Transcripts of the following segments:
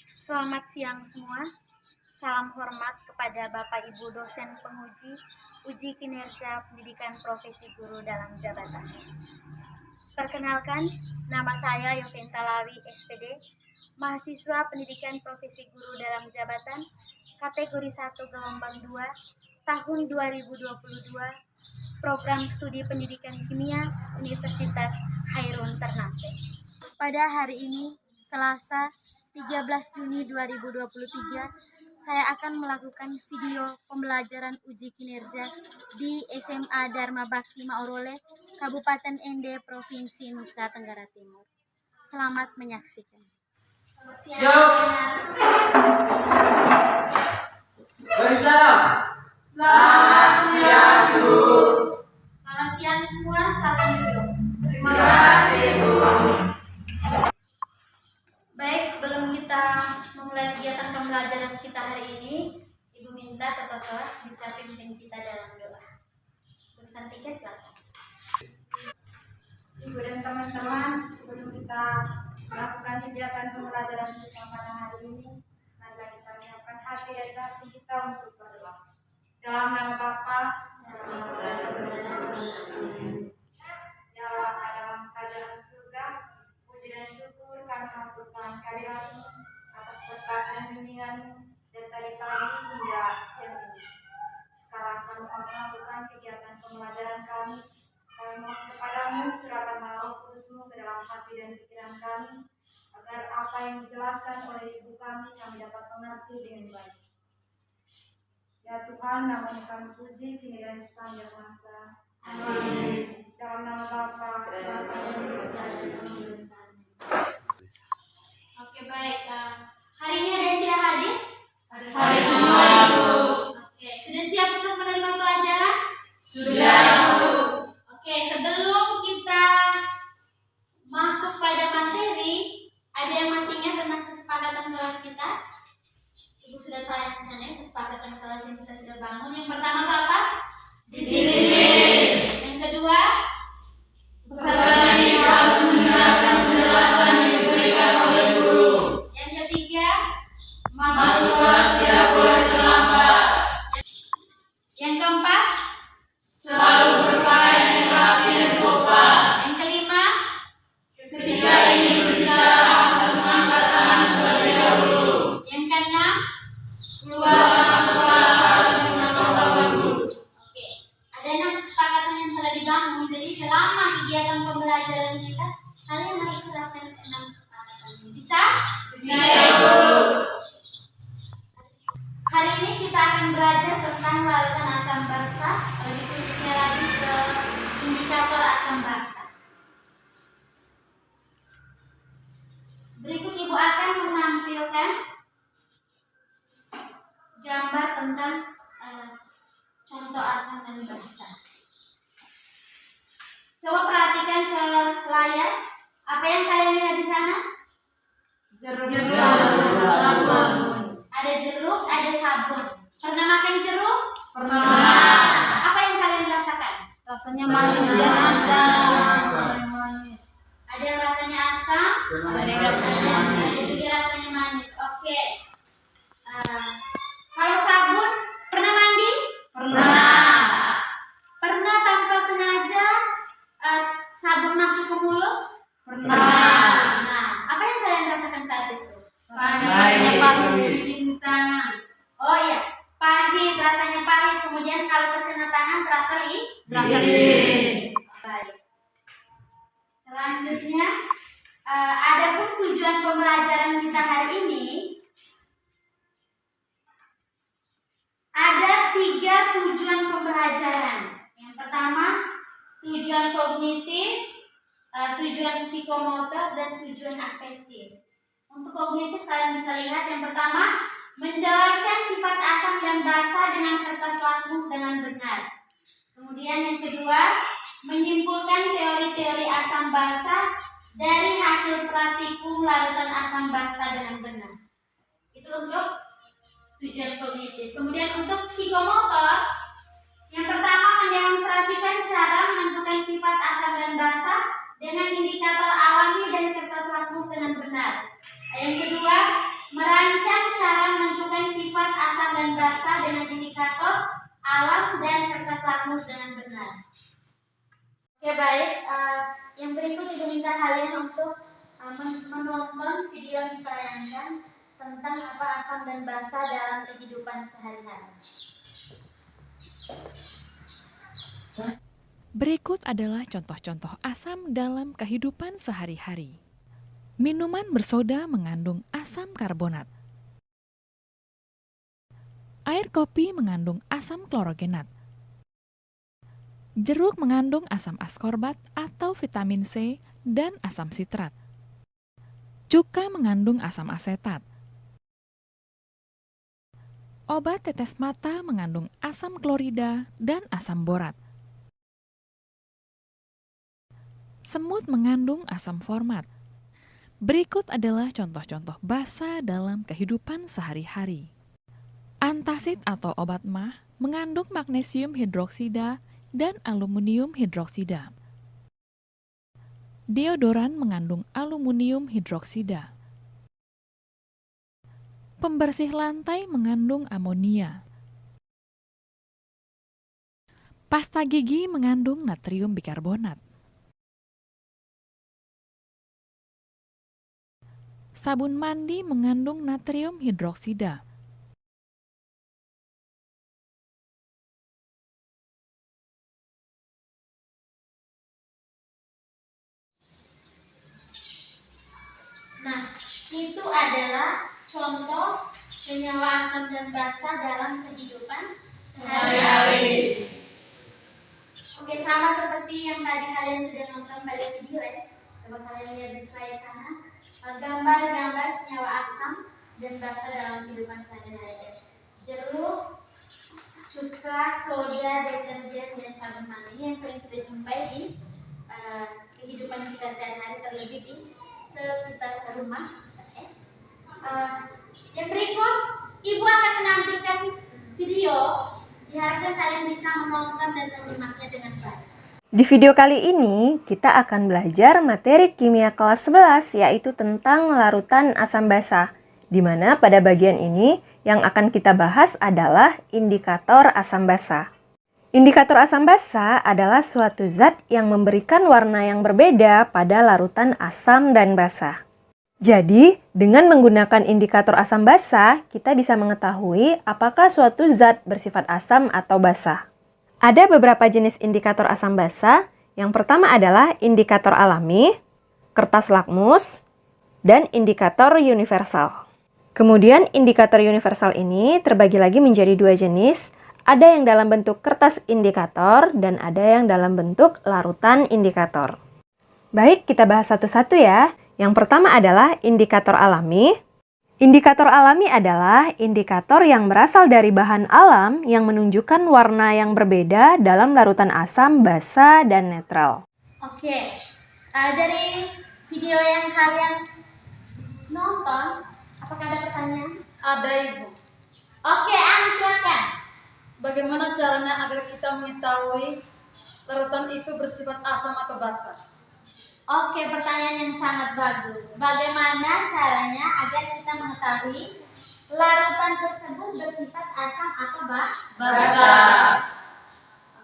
Selamat siang semua. Salam hormat kepada Bapak Ibu dosen penguji uji kinerja pendidikan profesi guru dalam jabatan. Perkenalkan, nama saya Yoventa Lawi, SPD, mahasiswa pendidikan profesi guru dalam jabatan, kategori 1 gelombang 2, tahun 2022, program studi pendidikan kimia, Universitas Hairun Ternate. Pada hari ini, Selasa 13 Juni 2023, saya akan melakukan video pembelajaran uji kinerja di SMA Dharma Bakti Maorole, Kabupaten Ende, Provinsi Nusa Tenggara Timur. Selamat menyaksikan. Selamat siang, Bu. Selamat siang semua, silakan duduk. Terima kasih, Bu. Baik, sebelum kita memulai kegiatan pembelajaran kita hari ini, Ibu minta ketua kelas bisa pimpin kita dalam doa. Tulisan tiga silakan. Ibu dan teman-teman, sebelum kita melakukan kegiatan pembelajaran kita pada hari ini, marilah kita menyiapkan hati dan hati kita untuk berdoa. Dalam nama Bapa, ya Allah, dalam kerajaan surga, puji dan syukur kami haturkan kehadiran-Mu atas berkat dan bimbingan-Mu dari tadi pagi hingga siang ini. Sekarang kami mau melakukan kegiatan pembelajaran kami. Kami mohon kepadamu curahkanlah Roh Kudus-Mu ke dalam hati dan pikiran kami, agar apa yang dijelaskan oleh Ibu kami dapat mengerti dengan baik. Ya Tuhan, namanya kami puji kini dan sepanjang masa. Amin. Dalam nama Bapa, dan Putra, dan Roh Kudus. Oke, baik. Hari ini ada yang tidak hadir? Hari semua, Ibu. Oke, sudah siap untuk menerima pelajaran? Sudah, Ibu. Oke, sebelum kita masuk pada materi, ada yang masih ingat tentang kesepakatan kelas kita? Ibu sudah tanyakan ya kesepakatan kelas yang kita sudah bangun. Yang pertama itu apa? Disiplin. Yang kedua? Peserta didik harus mendengarkan penjelasan yang diberikan oleh guru. Yang ketiga? Masuk kelas tidak boleh terlambat. Yang keempat? Selalu berpakaian yang rapi dan sopan. Yang kelima? Ketika ingin berbicara, harus mengangkat tangan terlebih dahulu. Yang keenam? Keluar masuk kelas harus mengetok palu. Oke, ada 6 kesepakatan yang telah dibangun. Jadi selama kegiatan pembelajaran kita, kalian harus terapkan 6 kesepakatan ini. Bisa? Bisa, Ibu. Hari ini kita akan belajar tentang larutan asam basa, lebih khususnya lagi ke indikator asam basa. Berikut Ibu akan menampilkan gambar tentang contoh asam dan basa. Coba perhatikan ke layar. Apa yang kalian lihat di sana? Jeruk, sabun. Ada jeruk, ada sabun. Pernah makan jeruk? Pernah. Apa yang kalian rasakan? Rasanya manis dan asam. Ada yang rasanya asam, ada juga rasanya manis. Oke. Kalau sabun, pernah mandi? Pernah. Pernah tanpa sengaja sabun masuk ke mulut? Pernah. Nah, apa yang kalian rasakan saat itu? Pahit. Di tangan. Oh iya, pahit, rasanya pahit. Kemudian kalau terkena tangan terasa Dingin. baik. Selanjutnya, adapun tujuan pembelajaran kita hari ini, ada 3 tujuan pembelajaran. Yang pertama, tujuan kognitif, tujuan psikomotor, dan tujuan afektif. Untuk kognitif kalian bisa lihat yang pertama, menjelaskan sifat asam dan basa dengan kertas lakmus dengan benar. Kemudian yang kedua, menyimpulkan teori-teori asam basa dari hasil praktikum larutan asam basa dengan benar. Itu untuk tujuan kognitif. Kemudian untuk psikomotor, yang pertama mendemonstrasikan cara menentukan sifat asam dan basa dengan indikator alami dan kertas lakmus dengan benar. Yang kedua, meraih rumus dengan benar. Oke, baik. Yang berikut Ibu minta kalian untuk menonton video yang ditayangkan tentang apa asam dan basa dalam kehidupan sehari-hari. Berikut adalah contoh-contoh asam dalam kehidupan sehari-hari. Minuman bersoda mengandung asam karbonat. Air kopi mengandung asam klorogenat. Jeruk mengandung asam askorbat atau vitamin C dan asam sitrat. Cuka mengandung asam asetat. Obat tetes mata mengandung asam klorida dan asam borat. Semut mengandung asam format. Berikut adalah contoh-contoh basa dalam kehidupan sehari-hari. Antasid atau obat mah mengandung magnesium hidroksida dan aluminium hidroksida. Deodoran mengandung aluminium hidroksida. Pembersih lantai mengandung amonia. Pasta gigi mengandung natrium bikarbonat. Sabun mandi mengandung natrium hidroksida. Nah, itu adalah contoh senyawa asam dan basa dalam kehidupan sehari-hari. Oke, sama seperti yang tadi kalian sudah nonton pada video ya. Coba kalian lihat di slide sana. Gambar-gambar senyawa asam dan basa dalam kehidupan sehari-hari. Jeruk, cuka, soda, deterjen, dan sabun mandi. Ini yang sering kita jumpai di kehidupan kita sehari-hari, terlebih di sekitar rumah. Yang berikut, Ibu akan menampilkan video. Diharapkan kalian bisa menonton dan menyimaknya dengan baik. Di video kali ini, kita akan belajar materi kimia kelas 11, yaitu tentang larutan asam basa. Di mana pada bagian ini, yang akan kita bahas adalah indikator asam basa. Indikator asam basa adalah suatu zat yang memberikan warna yang berbeda pada larutan asam dan basa. Jadi, dengan menggunakan indikator asam basa, kita bisa mengetahui apakah suatu zat bersifat asam atau basa. Ada beberapa jenis indikator asam basa. Yang pertama adalah indikator alami, kertas lakmus, dan indikator universal. Kemudian indikator universal ini terbagi lagi menjadi dua jenis. Ada yang dalam bentuk kertas indikator dan ada yang dalam bentuk larutan indikator. Baik, kita bahas satu-satu ya. Yang pertama adalah indikator alami. Indikator alami adalah indikator yang berasal dari bahan alam yang menunjukkan warna yang berbeda dalam larutan asam, basa, dan netral. Oke, dari video yang kalian nonton, apakah ada pertanyaan? Ada, Ibu. Oke, silakan. Bagaimana caranya agar kita mengetahui larutan itu bersifat asam atau basa? Oke, pertanyaan yang sangat bagus. Bagaimana caranya agar kita mengetahui larutan tersebut bersifat asam atau Basa.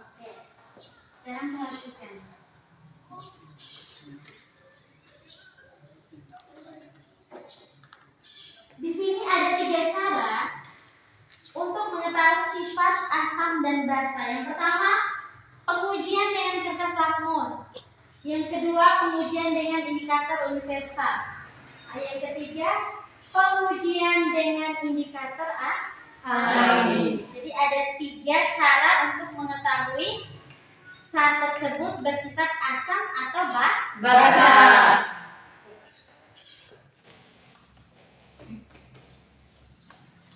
Oke, sekarang perhatikan. Di sini ada 3 cara untuk mengetahui sifat asam dan basa. Yang pertama, pengujian dengan kertas lakmus. Yang kedua, pengujian dengan indikator universal. Yang ketiga, pengujian dengan indikator alami. Jadi ada 3 cara untuk mengetahui zat tersebut bersifat asam atau Basa.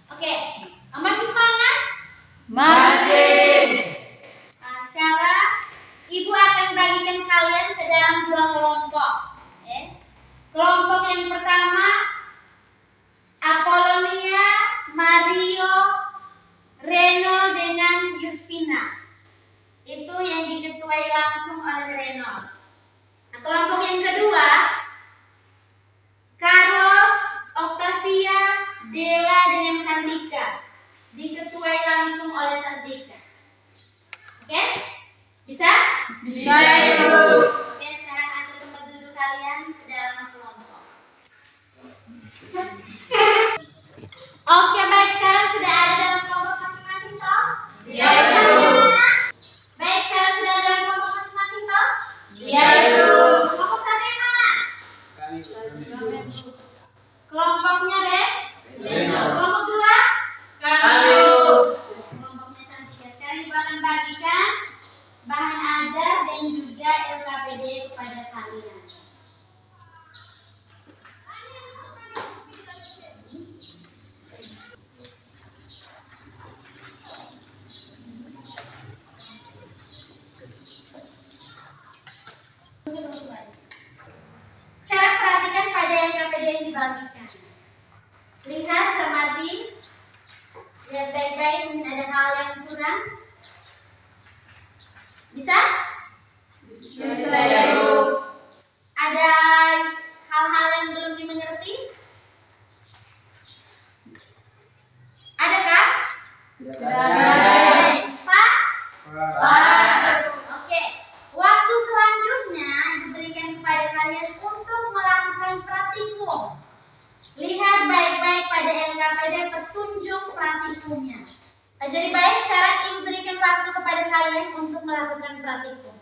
Oke, masih semangat? Masih. Nah, sekarang Ibu akan bagikan kalian ke dalam 2 kelompok. Kelompok yang pertama, Apolonia, Mario, Reno dengan Yuspina. Itu yang diketuai langsung oleh Reno. Nah, kelompok yang kedua, Carlos, Octavia, Dela dengan Santika. Diketuai langsung oleh Santika. Oke? Bisa, Ibu. Oke, sekarang atur tempat duduk kalian ke dalam kelompok. Oke, baik, sekarang sudah ada dalam kelompok masing-masing toh? Iya, Ibu. Baik, sekarang sudah ada dalam kelompok masing-masing toh? Iya, Ibu. Kelompok satu yang mana? Kelompoknya deh? Kelompok dua? Kami. Kelompoknya cantik. Sekarang Ibu akan bagikan bahan ajar dan juga LKPD kepada kalian. Sekarang perhatikan pada LKPD yang dibagikan. Lihat, cermati, lihat baik-baik, mungkin ada hal yang kurang. Bisa? Bisa, Ibu. Ada hal-hal yang belum dimengerti? Adakah? Tidak ada. Pas? Pas. Oke. Waktu selanjutnya diberikan kepada kalian untuk melakukan praktikum. Lihat baik-baik pada LKPD petunjuk praktikumnya. Jadi baik, sekarang Ibu berikan waktu kepada kalian untuk melakukan praktikum.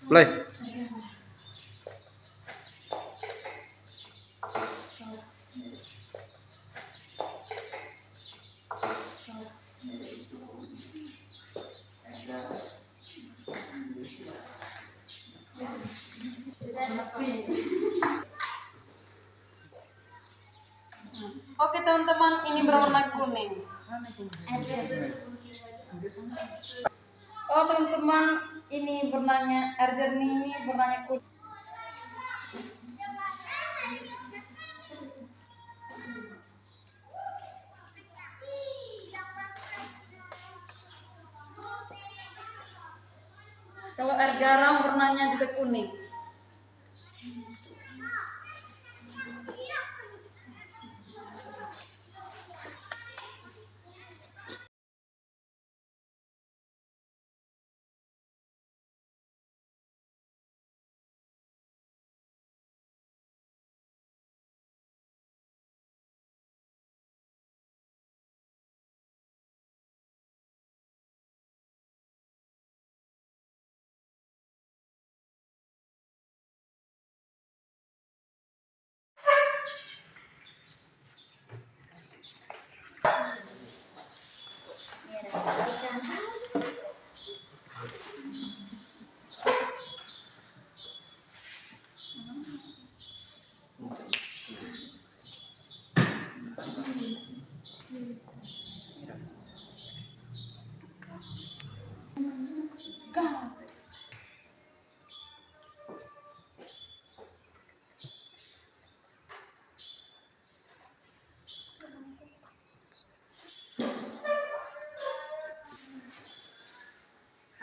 Play. Oke, teman-teman, ini berwarna kuning. Oh, teman-teman, ini warnanya air jernih, ini warnanya kuning. Kalau air garam warnanya juga kuning.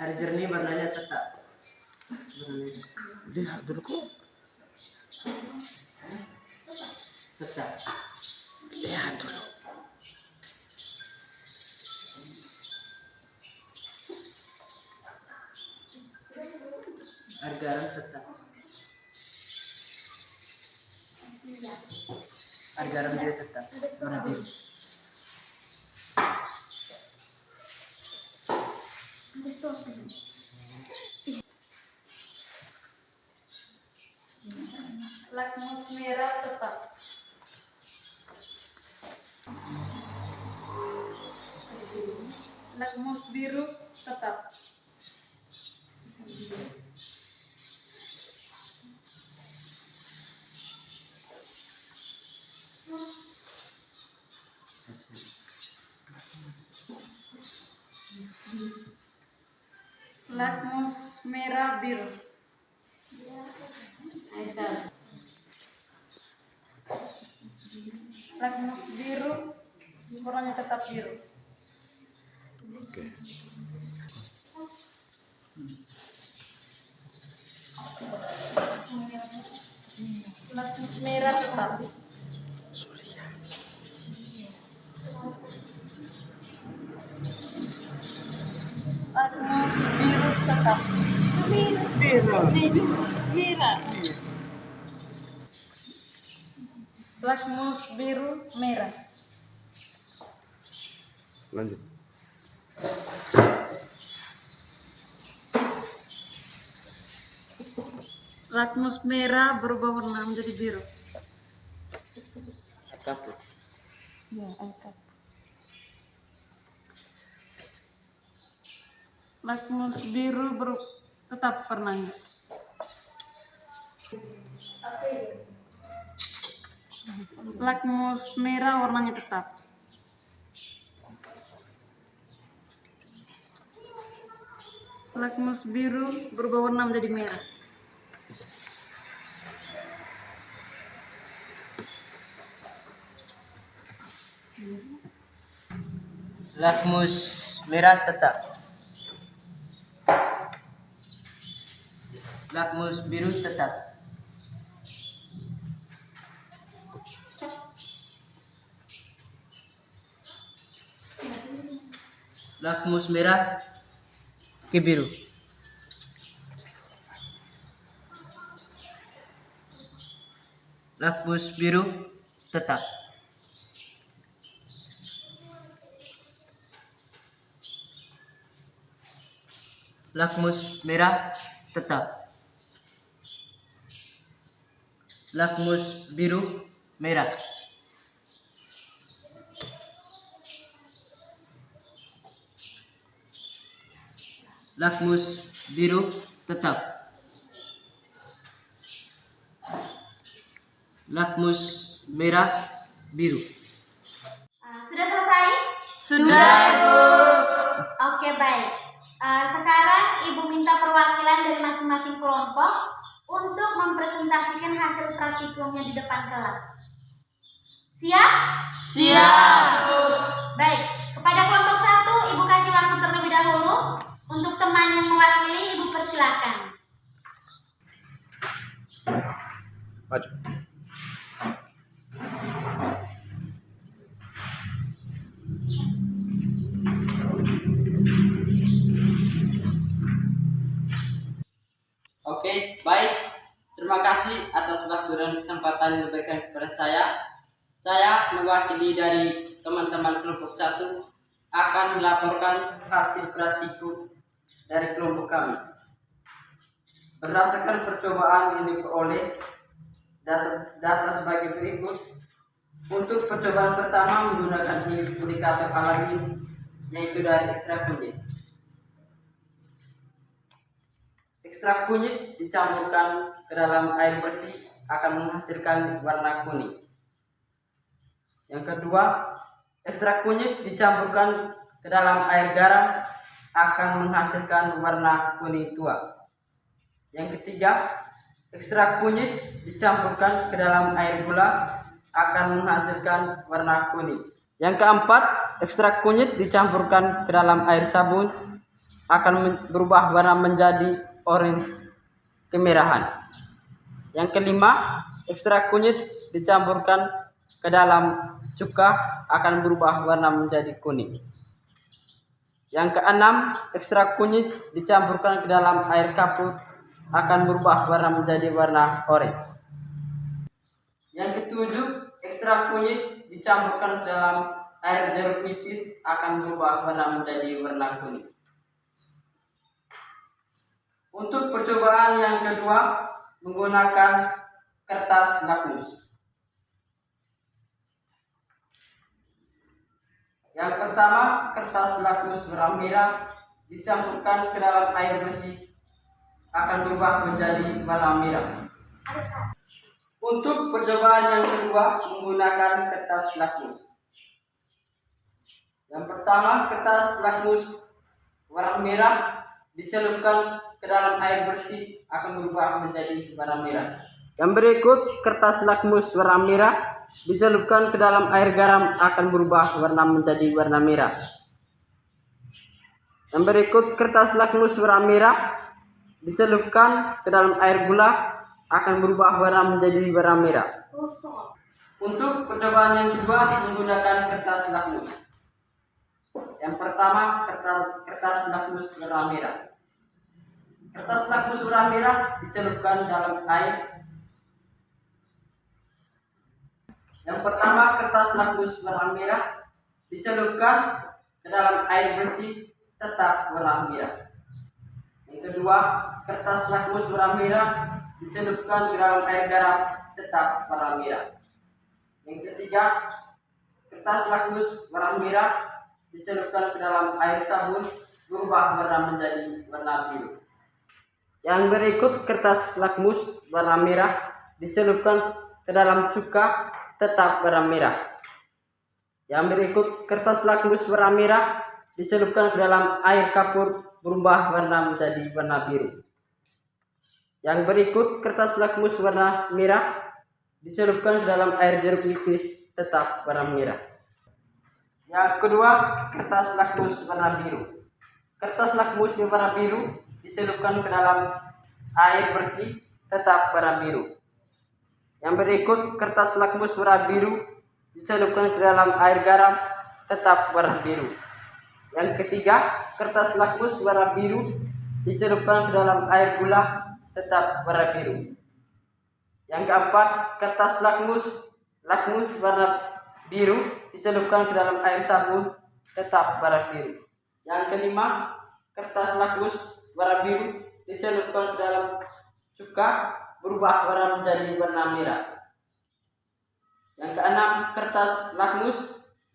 Air jernih warnanya tetap. Lihat dulu kok. Tetap. Lihat dulu. Air garam tetap. Air garam juga tetap. Warna biru. Lakmus merah tetap. Lakmus biru tetap. Lakmus merah biru. Aisyah. Lakmus biru, warnanya tetap biru. Oke. Lakmus merah tetap. Surya. Lakmus biru tetap. Lakmus biru merah. Lanjut. Lakmus merah berubah warna menjadi biru. Kapur. Ya, angkat. Lakmus biru tetap warnanya. Lakmus merah warnanya tetap. Lakmus biru berubah warna menjadi merah. Lakmus merah tetap. Lakmus biru tetap. Lakmus merah ke biru. Lakmus biru tetap. Lakmus merah tetap. Lakmus biru merah. Lakmus biru tetap. Lakmus merah biru. Sudah selesai? Sudah, Bu. Oke, baik. Sekarang Ibu minta perwakilan dari masing-masing kelompok untuk mempresentasikan hasil praktikumnya di depan kelas. Siap? Siap. Baik, kepada kelompok 1 Ibu kasih waktu terlebih dahulu. Untuk teman yang mewakili Ibu persilakan. Maju. Oke, baik. Terima kasih atas waktu dan kesempatan yang diberikan kepada saya. Saya mewakili dari teman-teman kelompok 1 akan melaporkan hasil praktikum dari kelompok kami. Berdasarkan percobaan yang diperoleh, data sebagai berikut. Untuk percobaan pertama menggunakan indikator alami, yaitu dari ekstrak kunyit. Ekstrak kunyit dicampurkan ke dalam air bersih akan menghasilkan warna kuning. Yang kedua, ekstrak kunyit dicampurkan ke dalam air garam akan menghasilkan warna kuning tua. Yang ketiga, ekstrak kunyit dicampurkan ke dalam air gula akan menghasilkan warna kuning. Yang keempat, ekstrak kunyit dicampurkan ke dalam air sabun akan berubah warna menjadi orange kemerahan. Yang kelima, ekstrak kunyit dicampurkan ke dalam cuka akan berubah warna menjadi kuning. Yang keenam, ekstrak kunyit dicampurkan ke dalam air kapur akan berubah warna menjadi warna orange. Yang ketujuh, ekstrak kunyit dicampurkan ke dalam air jeruk nipis akan berubah warna menjadi warna kuning. Untuk percobaan yang kedua, menggunakan kertas lakmus. Yang pertama, kertas lakmus warna merah dicampurkan ke dalam air bersih akan berubah menjadi warna merah. Untuk percobaan yang kedua, menggunakan kertas lakmus. Yang pertama, kertas lakmus warna merah dicelupkan ke dalam air bersih akan berubah menjadi warna merah. Yang berikut, kertas lakmus warna merah dicelupkan ke dalam air garam akan berubah warna menjadi warna merah. Yang berikut, kertas lakmus warna merah dicelupkan ke dalam air gula akan berubah warna menjadi warna merah. Untuk percobaan yang kedua menggunakan kertas lakmus. Yang pertama, kertas lakmus warna merah. Kertas lakmus warna merah dicelupkan dalam air. Yang pertama, kertas lakmus warna merah dicelupkan ke dalam air bersih tetap warna merah. Yang kedua, kertas lakmus warna merah dicelupkan ke dalam air garam tetap warna merah. Yang ketiga, kertas lakmus warna merah dicelupkan ke dalam air sabun berubah warna menjadi warna biru. Yang berikut, kertas lakmus warna merah dicelupkan ke dalam cuka tetap warna merah. Yang berikut, kertas lakmus warna merah dicelupkan ke dalam air kapur berubah warna menjadi warna biru. Yang berikut, kertas lakmus warna merah dicelupkan ke dalam air jeruk nipis tetap warna merah. Yang kedua, kertas lakmus warna biru. Kertas lakmus yang warna biru dicelupkan ke dalam air bersih tetap warna biru. Yang berikut, kertas lakmus warna biru dicelupkan ke dalam air garam tetap warna biru. Yang ketiga, kertas lakmus warna biru dicelupkan ke dalam air gula tetap warna biru. Yang keempat, kertas lakmus warna biru dicelupkan ke dalam air sabun tetap warna biru. Yang kelima, kertas lakmus warna biru dicelupkan ke dalam cuka berubah warna menjadi warna merah. Yang keenam, kertas lakmus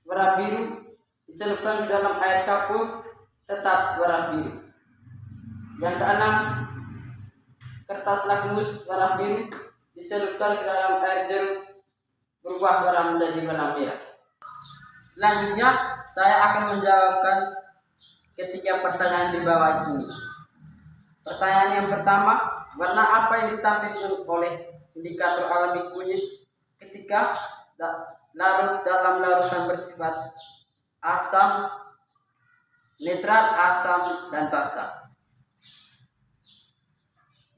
warna biru dicelupkan ke dalam air kapur tetap warna biru. Yang keenam, kertas lakmus warna biru dicelupkan ke dalam air jeruk berubah warna menjadi warna merah. Selanjutnya, saya akan menjawabkan ketiga pertanyaan di bawah ini. Pertanyaan yang pertama, warna apa yang ditampilkan oleh indikator alami kunyit ketika larut dalam larutan bersifat asam, netral, asam, dan basa?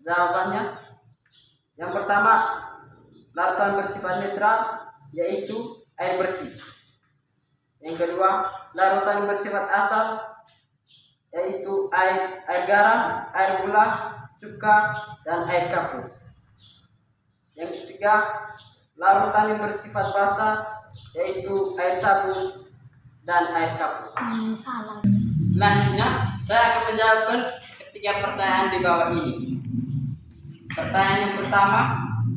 Jawabannya, yang pertama, larutan bersifat netral yaitu air bersih. Yang kedua, larutan bersifat asam yaitu air garam, air gula, cuka, dan air kapur. Yang ketiga, larutan yang bersifat basa yaitu air sabun dan air kapur. Selanjutnya, saya akan menjawabkan ketiga pertanyaan di bawah ini. Pertanyaan yang pertama,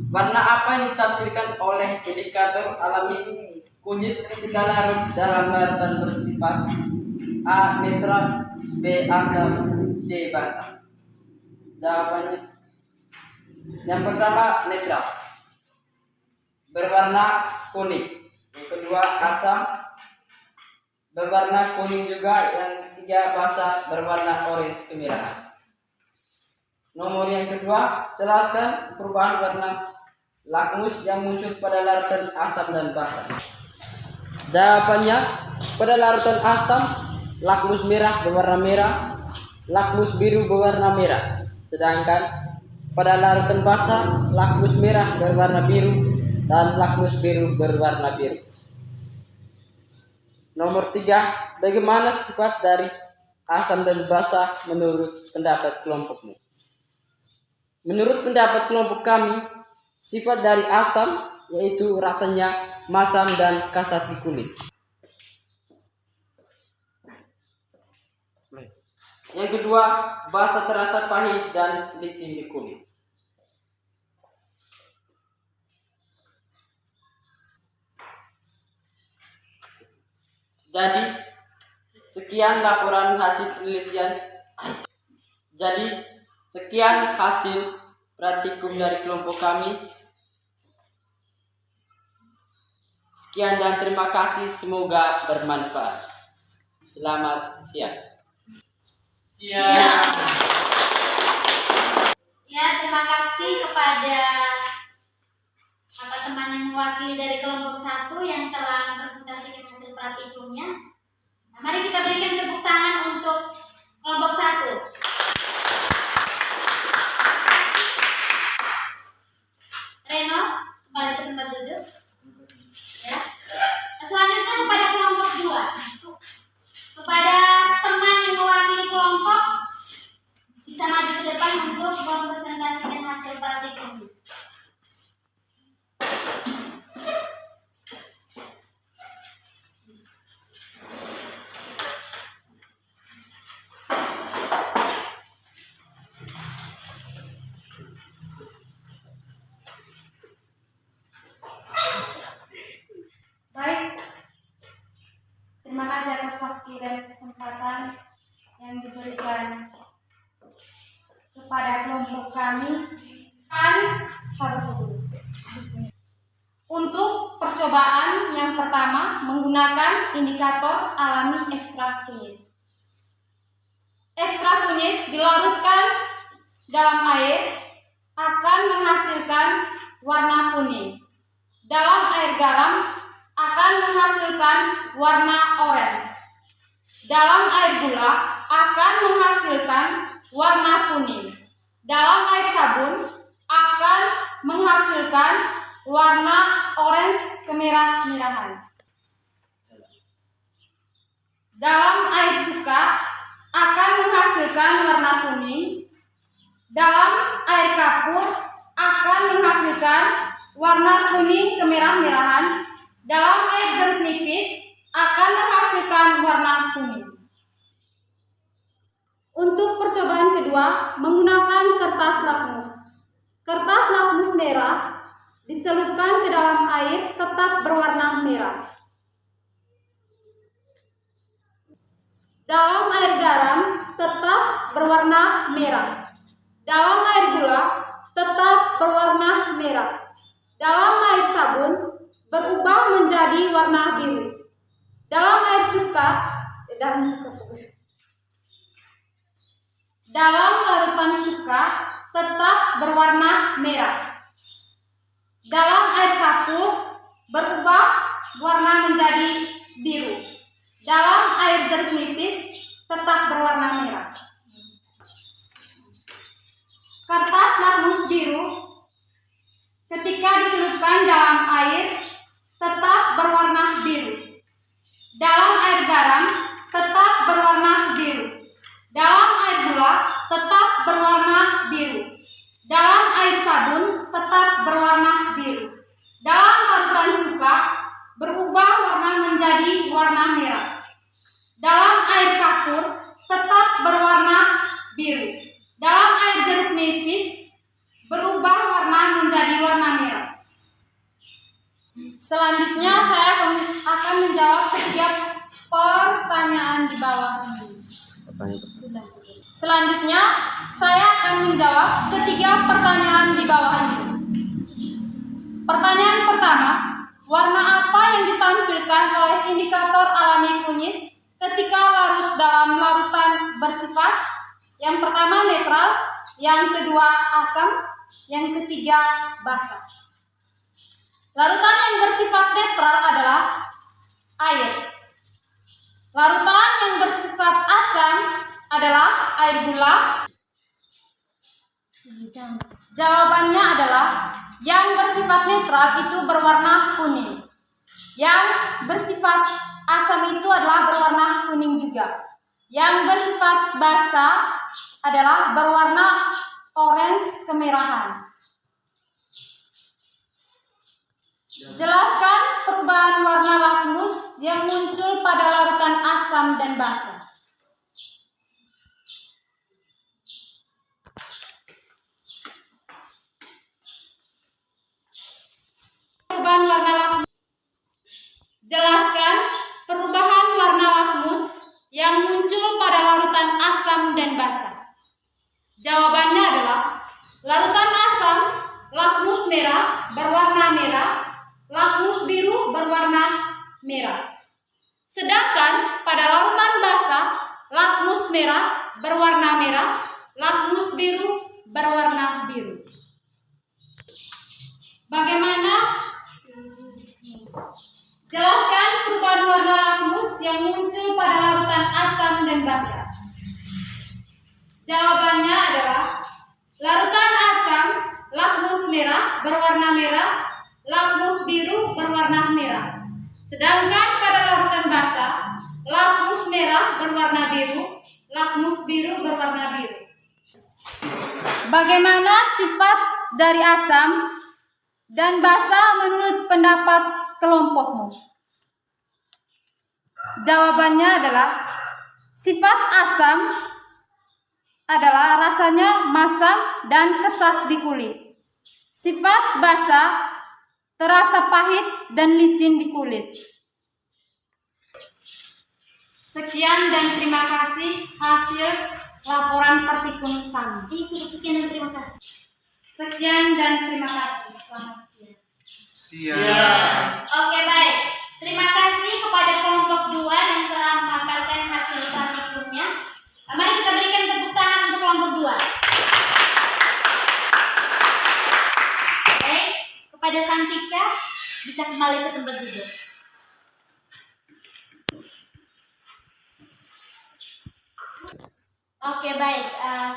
warna apa yang ditampilkan oleh indikator alami kunyit ketika larut dalam larutan bersifat A. netral, B. asam, C. basa? Jawabannya, yang pertama netral, berwarna kuning. Yang kedua asam, berwarna kuning juga. Yang ketiga basa, berwarna orange kemerahan. Nomor yang kedua, jelaskan perubahan warna lakmus yang muncul pada larutan asam dan basa. Jawabannya, pada larutan asam, lakmus merah berwarna merah, lakmus biru berwarna merah. Sedangkan pada larutan basa, lakmus merah berwarna biru dan lakmus biru berwarna biru. Nomor 3, bagaimana sifat dari asam dan basa menurut pendapat kelompokmu? Menurut pendapat kelompok kami, sifat dari asam yaitu rasanya masam dan kasar di kulit. Yang kedua, basa terasa pahit dan licin di kulit. Jadi, sekian laporan hasil penelitian. Sekian hasil praktikum dari kelompok kami. Sekian dan terima kasih, semoga bermanfaat. Selamat siang. Ya, terima kasih kepada teman yang mewakili kami dari kelompok 1 yang telah presentasikan hasil praktikumnya. Nah, mari kita berikan tepuk tangan untuk kelompok 1. Reno, kembali ke tempat duduk. Ya. Selanjutnya kepada kelompok 2. Kepada teman yang mewakili kelompok, bisa maju ke depan untuk mempresentasikan hasil praktikum. Baik, terima kasih atas waktu dan kesempatan yang diberikan kepada kelompok kami. Untuk percobaan yang pertama menggunakan indikator alami ekstrak kunyit. Ekstrak kunyit dilarutkan dalam air akan menghasilkan warna kuning. Dalam air garam akan menghasilkan warna orange. Dalam air gula akan menghasilkan warna kuning. Dalam air sabun akan menghasilkan warna orange kemerah-merahan. Dalam air cuka akan menghasilkan warna kuning. Dalam air kapur akan menghasilkan warna kuning kemerah-merahan. Dalam air jeruk nipis akan menghasilkan warna kuning. Untuk percobaan kedua, menggunakan kertas lakmus. Kertas lakmus merah dicelupkan ke dalam air tetap berwarna merah. Dalam air garam tetap berwarna merah. Dalam air gula tetap berwarna merah. Dalam air sabun berubah menjadi warna biru. Dalam air cuka, dalam larutan cuka tetap berwarna merah. Dalam air kapur berubah warna menjadi biru. Dalam air jeruk nipis tetap berwarna merah. Kertas lakmus biru ketika dicelupkan dalam air tetap berwarna biru. Dalam air garam tetap berwarna biru. Dalam air gula tetap berwarna biru. Dalam air sabun tetap berwarna biru. Dalam larutan cuka berubah warna menjadi warna merah. Dalam air kapur tetap berwarna biru. Dalam air jeruk nipis berubah warna menjadi warna merah. Selanjutnya saya akan menjawab ketiga pertanyaan di bawah ini. Selanjutnya saya akan menjawab ketiga pertanyaan di bawah ini. Pertanyaan pertama, warna apa yang ditampilkan oleh indikator alami kunyit ketika larut dalam larutan bersifat? Yang pertama netral, yang kedua asam, yang ketiga basa. Larutan yang bersifat netral adalah air. Larutan yang bersifat asam adalah air gula. Jawabannya adalah yang bersifat netral itu berwarna kuning. Yang bersifat asam itu adalah berwarna kuning juga. Yang bersifat basa adalah berwarna orange kemerahan. Jelaskan perubahan warna lakmus yang muncul pada larutan asam dan basa. Perubahan warna lakmus. Jelaskan perubahan warna lakmus yang muncul pada larutan asam dan basa. Jawabannya adalah larutan asam, lakmus merah berwarna merah, lakmus biru berwarna merah. Sedangkan pada larutan basa, lakmus merah berwarna merah, lakmus biru berwarna biru. Bagaimana Jawabannya adalah larutan asam lakmus merah berwarna merah, lakmus biru berwarna merah. Sedangkan pada larutan basa, lakmus merah berwarna biru, lakmus biru berwarna biru. Bagaimana sifat dari asam dan basa menurut pendapat kelompokmu? Jawabannya adalah sifat asam adalah rasanya masam dan kesat di kulit. Sifat basa terasa pahit dan licin di kulit. Sekian dan terima kasih hasil laporan partikum kami. Cukup sekian dan terima kasih. Sekian dan terima kasih. Selamat siang. Siap. Oke, baik. Terima kasih kepada kelompok 2 yang telah memaparkan hasil praktikumnya. Mari kita berikan tepuk tangan untuk kelompok 2. Baik, kepada Santika bisa kembali ke tempat duduk. Oke, baik.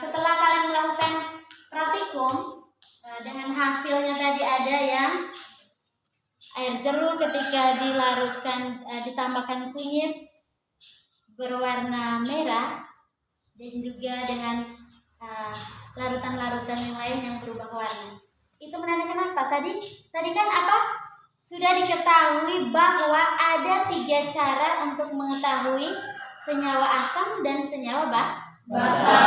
Setelah kalian melakukan praktikum dengan hasilnya tadi ada yang air jeruk ketika dilarutkan ditambahkan kunyit berwarna merah dan juga dengan larutan-larutan yang lain yang berubah warna. Itu menandakan apa? Tadi kan apa? Sudah diketahui bahwa ada 3 cara untuk mengetahui senyawa asam dan senyawa basa.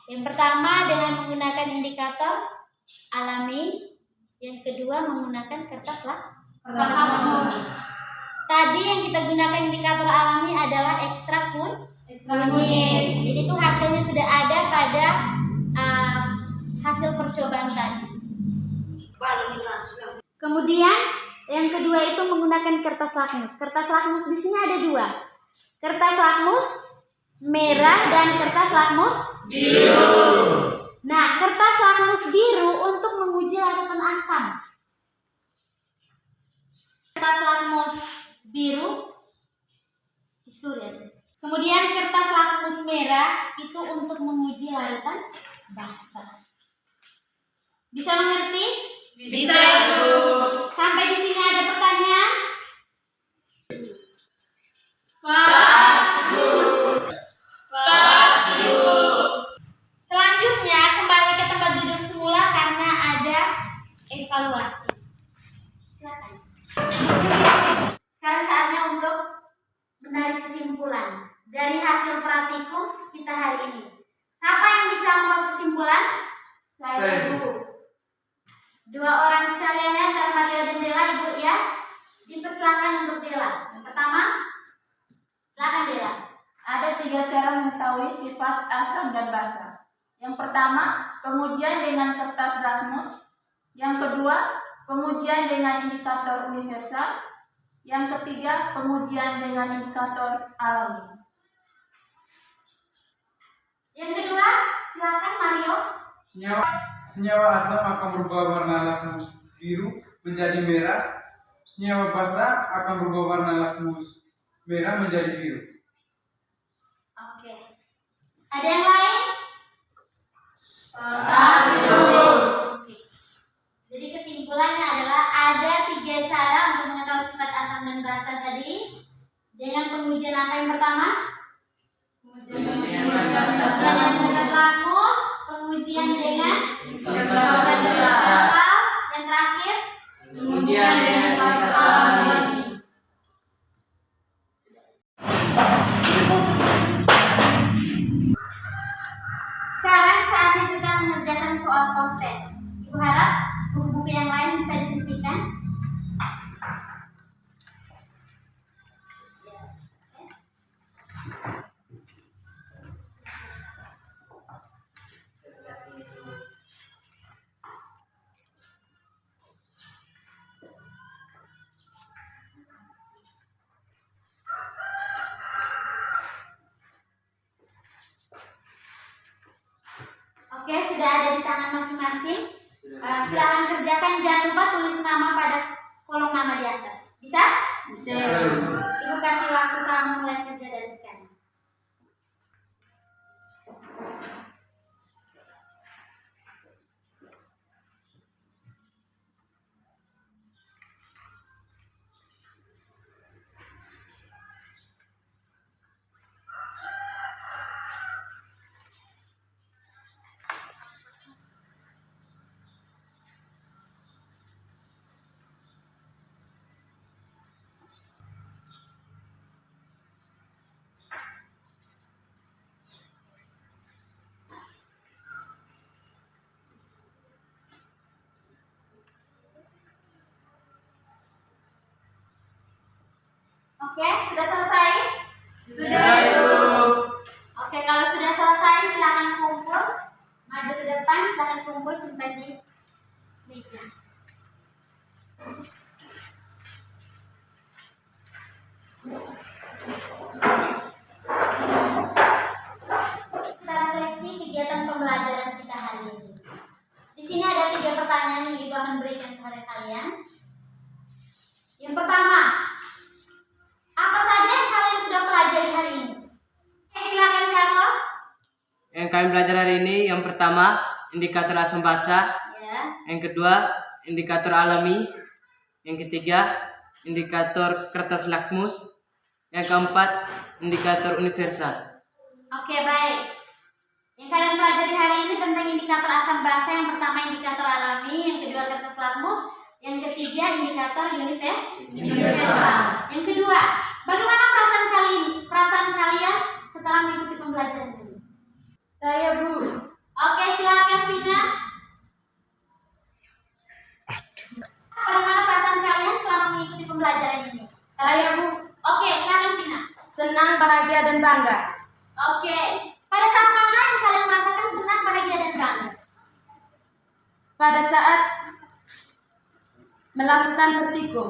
Yang pertama dengan menggunakan indikator alami, yang kedua menggunakan kertas lakmus. Tadi yang kita gunakan indikator alami adalah ekstrak kunyit. Jadi itu hasilnya sudah ada pada hasil percobaan tadi. Kemudian yang kedua itu menggunakan kertas lakmus. Kertas lakmus di sini ada 2. Kertas lakmus merah dan kertas lakmus biru. Nah, kertas lakmus biru untuk menguji larutan asam. Kertas lakmus biru Kemudian kertas lakmus merah itu untuk menguji larutan basa. Bisa mengerti? Bisa, Ibu. Sampai di sini ada pertanyaan? Selanjutnya kembali ke tempat duduk semula karena ada evaluasi. Silakan. Sekarang saatnya untuk menarik kesimpulan dari hasil praktikum kita hari ini. Siapa yang bisa membuat kesimpulan? Saya, Ibu. 2 orang sekalian antara Mario dan Dela, Ibu ya. Dipersilakan untuk Dela. Yang pertama, silakan Dela. Ada 3 cara mengetahui sifat asam dan basa. Yang pertama, pengujian dengan kertas lakmus. Yang kedua, pengujian dengan indikator universal. Yang ketiga, pengujian dengan indikator alami. Yang kedua, silakan Mario. Senyawa asam akan berubah warna lakmus biru menjadi merah. Senyawa basa akan berubah warna lakmus merah menjadi biru. Oke. Ada yang lain? Oke. Jadi kesimpulannya adalah ada 3 cara untuk mengetahui sifat asam dan basa tadi. Dengan pengujian apa yang pertama? Pengujian dengan kertas lakmus, pengujian dengan kertas universal, yang terakhir Pengujian dengan indikator alami. Sekarang saatnya kita mengerjakan soal post-test. Ibu harap buku-buku yang lain bisa disisihkan. Oke, sudah ada di tangan masing-masing. Silakan kerjakan, jangan lupa tulis nama pada kolom nama di atas. Bisa? Bisa. Ibu kasih waktu kamu mulai kerja dari sekarang. Oke, sudah selesai? Sudah, Ibu. Oke, kalau sudah selesai silakan kumpul. Maju ke depan, silakan kumpul simpan di meja. Kita refleksi kegiatan pembelajaran kita hari ini. Di sini ada 3 pertanyaan yang Ibu akan berikan kepada kalian. Yang pertama, apa saja yang kalian sudah pelajari hari ini? Silakan Carlos. Yang kami belajar hari ini, yang pertama, indikator asam basa. Ya. Yang kedua, indikator alami. Yang ketiga, indikator kertas lakmus. Yang keempat, indikator universal. Oke, baik. Yang kalian pelajari hari ini tentang indikator asam basa. Yang pertama indikator alami, yang kedua kertas lakmus, yang ketiga indikator universal. Yang kedua, bagaimana perasaan kalian setelah mengikuti pembelajaran ini? Saya, Bu. Oke, silakan Pina. Bagaimana perasaan kalian selama mengikuti pembelajaran ini? Saya, Bu. Oke, silakan Pina. Senang, bahagia, dan bangga. Oke, pada saat mana yang kalian merasakan senang, bahagia, dan bangga? Pada saat melakukan praktikum.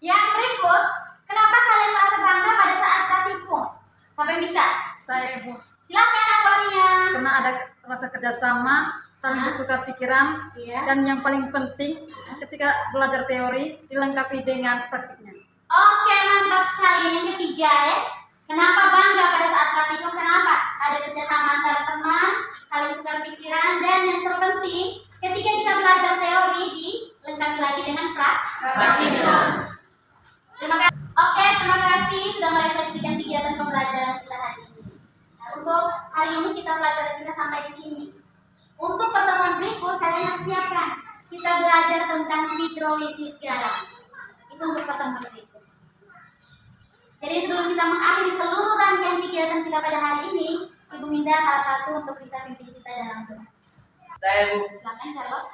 Yang berikut, kenapa kalian merasa bangga pada saat praktikum? Siapa yang bisa? Saya, Bu. Silakan Aquaria. Karena ada rasa kerjasama, saling bertukar pikiran, Iya. dan yang paling penting ketika belajar teori dilengkapi dengan praktiknya. Oke, mantap sekali. Yang ketiga ya. Kenapa bangga pada saat praktikum? Kenapa? Ada kerjasama antara teman, saling tukar pikiran, dan yang terpenting, ketika kita belajar teori dilengkapi lagi dengan praktikum. Terima kasih. Oke, terima kasih sudah merefleksikan kegiatan pembelajaran kita hari ini. Nah, untuk hari ini kita belajar kita sampai di sini. Untuk pertemuan berikut kalian harus siapkan. Kita belajar tentang hidrolisis garam. Itu untuk pertemuan berikut. Jadi sebelum kita mengakhiri seluruh rangkaian kegiatan kita pada hari ini, Ibu minta salah satu untuk bisa pimpin kita dalam doa. Saya, Bu. Silakan Carlos.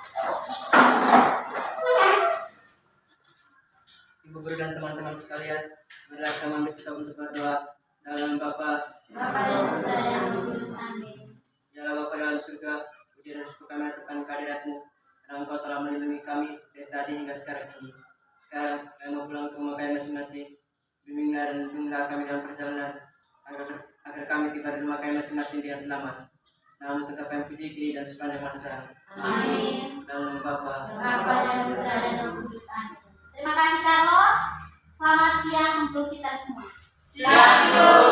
Ibu guru dan teman-teman sekalian, marilah kita bersama untuk berdoa dalam Bapa dan Putra dan Roh Kudus. Amin. Ya Allah Bapa dalam surga, puji dan syukur kami aturkan kehadirat-Mu, karena Engkau telah melindungi kami dari tadi hingga sekarang ini. Sekarang kami mau pulang ke rumah kami masing-masing. Bimbinglah kami dalam perjalanan, agar kami tiba di rumah kami masing-masing dengan selamat. Namun tetap kami puji kini dan sepanjang masa. Amin. Dalam Bapa dan Putra dan Roh Kudus. Amin. Terima kasih Carlos. Selamat siang untuk kita semua. Siang, Ibu.